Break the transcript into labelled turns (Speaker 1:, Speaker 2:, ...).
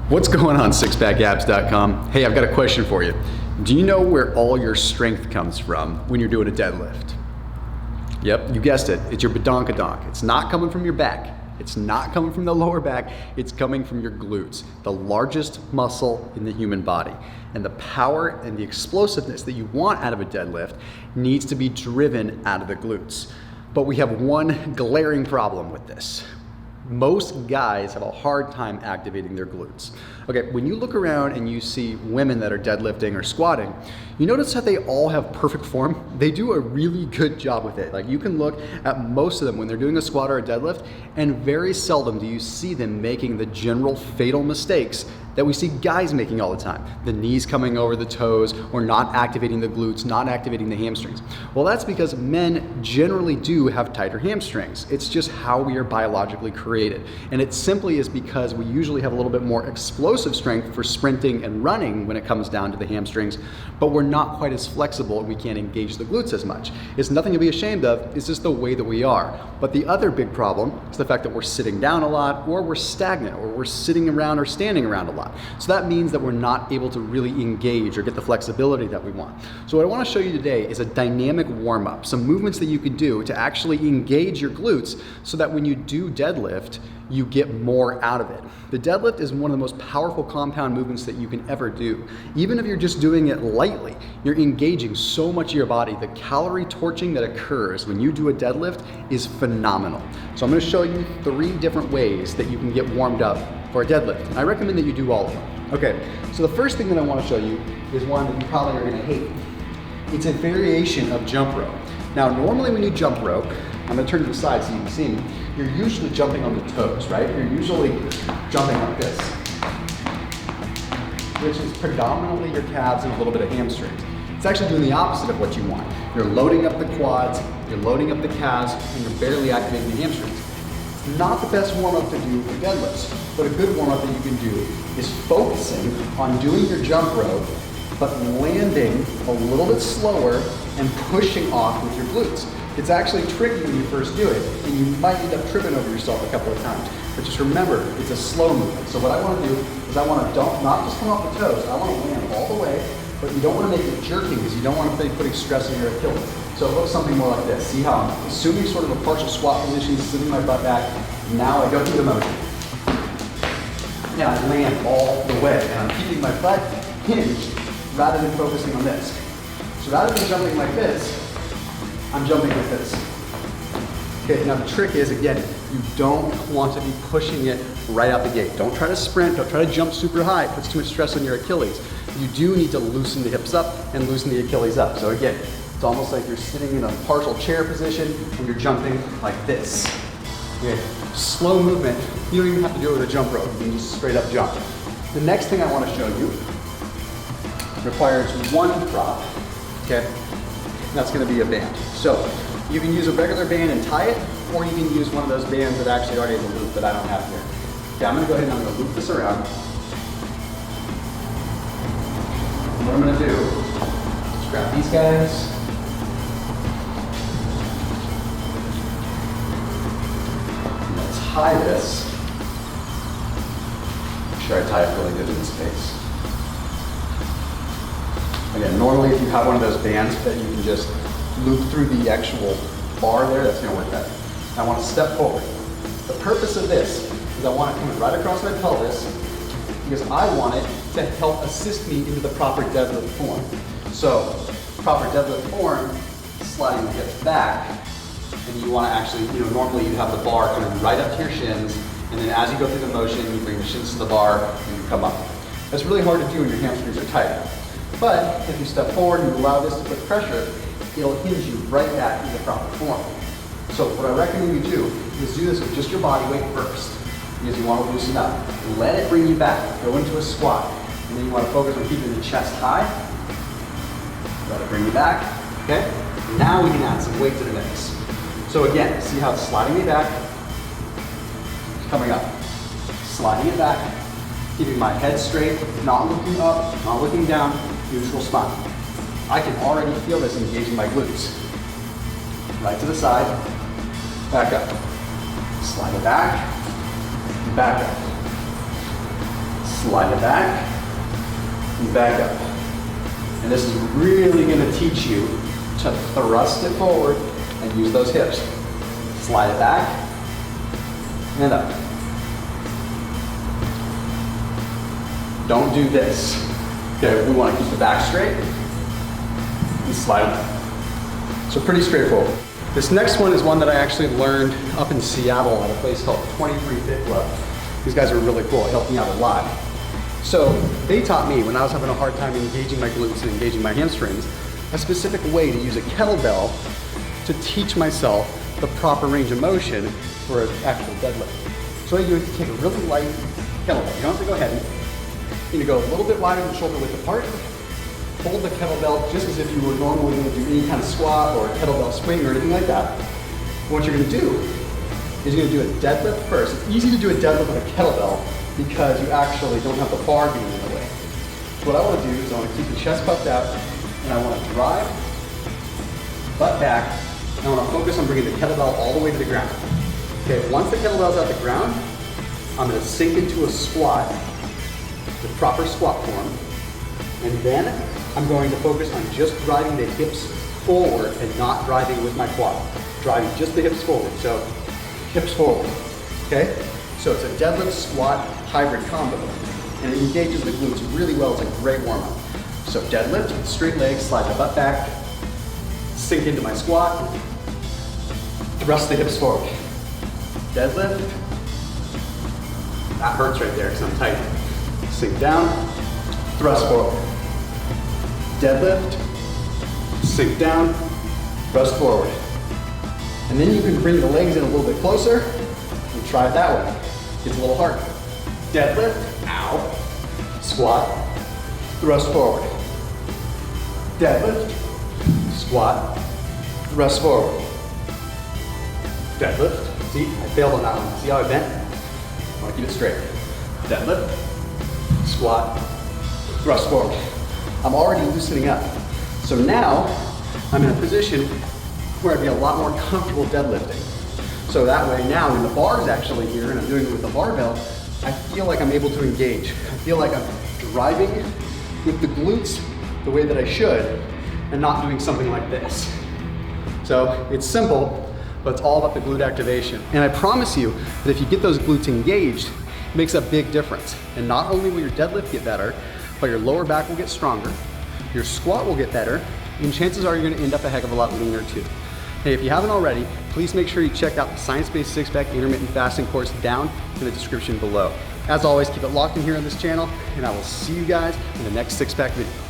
Speaker 1: What's going on, SixPackAbs.com? Hey, I've got a question for you. Do you know where all your strength comes from when you're doing a deadlift? Yep, you guessed it. It's your badonkadonk. It's not coming from your back. It's not coming from the lower back. It's coming from your glutes, the largest muscle in the human body. And the power and the explosiveness that you want out of a deadlift needs to be driven out of the glutes. But we have one glaring problem with this. Most guys have a hard time activating their glutes. Okay, when you look around and you see women that are deadlifting or squatting, you notice how they all have perfect form. They do a really good job with it. Like, you can look at most of them when they're doing a squat or a deadlift, and very seldom do you see them making the general fatal mistakes that we see guys making all the time. The knees coming over the toes, or not activating the glutes, not activating the hamstrings. Well, that's because men generally do have tighter hamstrings. It's just how we are biologically created. And it simply is because we usually have a little bit more explosive strength for sprinting and running when it comes down to the hamstrings, but we're not quite as flexible and we can't engage the glutes as much. It's nothing to be ashamed of, it's just the way that we are. But the other big problem is the fact that we're sitting down a lot, or we're stagnant, or we're sitting around or standing around a lot. So that means that we're not able to really engage or get the flexibility that we want. So what I want to show you today is a dynamic warm-up, some movements that you can do to actually engage your glutes so that when you do deadlift, you get more out of it. The deadlift is one of the most powerful compound movements that you can ever do. Even if you're just doing it lightly, you're engaging so much of your body. The calorie torching that occurs when you do a deadlift is phenomenal. So I'm going to show you 3 different ways that you can get warmed up for a deadlift. And I recommend that you do all of them. Okay, so the first thing that I want to show you is one that you probably are going to hate. It's a variation of jump rope. Now, normally when you jump rope, I'm going to turn to the side so you can see me, you're usually jumping on the toes, right? You're usually jumping like this, which is predominantly your calves and a little bit of hamstrings. It's actually doing the opposite of what you want. You're loading up the quads, you're loading up the calves, and you're barely activating the hamstrings. It's not the best warm-up to do for deadlifts, but a good warm-up that you can do is focusing on doing your jump rope, but landing a little bit slower and pushing off with your glutes. It's actually tricky when you first do it, and you might end up tripping over yourself a couple of times. But just remember, it's a slow movement. So what I want to do is I want to not just come off the toes, I want to land all the way, but you don't want to make it jerking because you don't want to be putting stress on your Achilles. So it looks something more like this. See how I'm assuming sort of a partial squat position, sitting my butt back. Now I go through the motion. Yeah, I land all the way, and I'm keeping my butt hinged rather than focusing on this. So rather than jumping like this, I'm jumping like this. Okay, now the trick is, again, you don't want to be pushing it right out the gate. Don't try to sprint, don't try to jump super high, it puts too much stress on your Achilles. You do need to loosen the hips up and loosen the Achilles up. So again, it's almost like you're sitting in a partial chair position and you're jumping like this. Okay, slow movement, you don't even have to do it with a jump rope, you can just straight up jump. The next thing I want to show you requires one prop, okay? That's going to be a band. So you can use a regular band and tie it, or you can use one of those bands that actually already has a loop that I don't have here. Okay, I'm going to go ahead and I'm going to loop this around. And what I'm going to do is grab these guys. I'm going to tie this. Make sure I tie it really good in this case. Again, normally if you have one of those bands that you can just loop through the actual bar there, that's going to work better. I want to step forward. The purpose of this is I want it coming right across my pelvis because I want it to help assist me into the proper deadlift form. So, proper deadlift form, sliding the hips back, and you want to actually, normally you have the bar coming right up to your shins, and then as you go through the motion, you bring the shins to the bar and you come up. That's really hard to do when your hamstrings are tight. But if you step forward and allow this to put pressure, it'll hinge you right back into the proper form. So what I recommend you do is do this with just your body weight first, because you want to loosen up. Let it bring you back. Go into a squat. And then you want to focus on keeping the chest high. Let it bring you back. Okay? Now we can add some weight to the mix. So again, see how it's sliding me back, coming up, sliding it back, keeping my head straight, not looking up, not looking down, neutral spine. I can already feel this engaging my glutes. Right to the side, back up. Slide it back, back up. Slide it back and back up. And this is really going to teach you to thrust it forward and use those hips. Slide it back and up. Don't do this. Okay, we want to keep the back straight and slide it up. So pretty straightforward. This next one is one that I actually learned up in Seattle at a place called 23 Fit Club. These guys are really cool. It helped me out a lot. So they taught me when I was having a hard time engaging my glutes and engaging my hamstrings, a specific way to use a kettlebell to teach myself the proper range of motion for an actual deadlift. So what you do is you take a really light kettlebell. You don't have to go heavy. You're gonna go a little bit wider than shoulder width apart. Hold the kettlebell just as if you were normally gonna do any kind of squat or a kettlebell swing or anything like that. What you're gonna do is you're gonna do a deadlift first. It's easy to do a deadlift with a kettlebell because you actually don't have the bar being in the way. So what I wanna do is I wanna keep the chest puffed out and I wanna drive, butt back, and I wanna focus on bringing the kettlebell all the way to the ground. Okay, once the kettlebell's out the ground, I'm gonna sink into a squat, the proper squat form, and then I'm going to focus on just driving the hips forward and not driving with my quad. Driving just the hips forward, so hips forward, okay? So it's a deadlift squat hybrid combo, and it engages the glutes really well. It's a great warm-up. So deadlift, straight legs, slide the butt back, sink into my squat, thrust the hips forward. Deadlift, that hurts right there because I'm tight. Sink down, thrust forward. Deadlift, sink down, thrust forward. And then you can bring the legs in a little bit closer and try it that way. It's a little harder. Deadlift, ow, squat, thrust forward. Deadlift, squat, thrust forward. Deadlift, see, I failed on that one. See how I bent? I want to keep it straight. Deadlift, squat, thrust forward. I'm already loosening up. So now I'm in a position where I'd be a lot more comfortable deadlifting. So that way now when the bar is actually here and I'm doing it with the barbell, I feel like I'm able to engage. I feel like I'm driving with the glutes the way that I should and not doing something like this. So it's simple, but it's all about the glute activation. And I promise you that if you get those glutes engaged, it makes a big difference. And not only will your deadlift get better, but your lower back will get stronger, your squat will get better, and chances are you're gonna end up a heck of a lot leaner too. Hey, if you haven't already, please make sure you check out the Science-Based Six-Pack Intermittent Fasting course down in the description below. As always, keep it locked in here on this channel, and I will see you guys in the next Six-Pack video.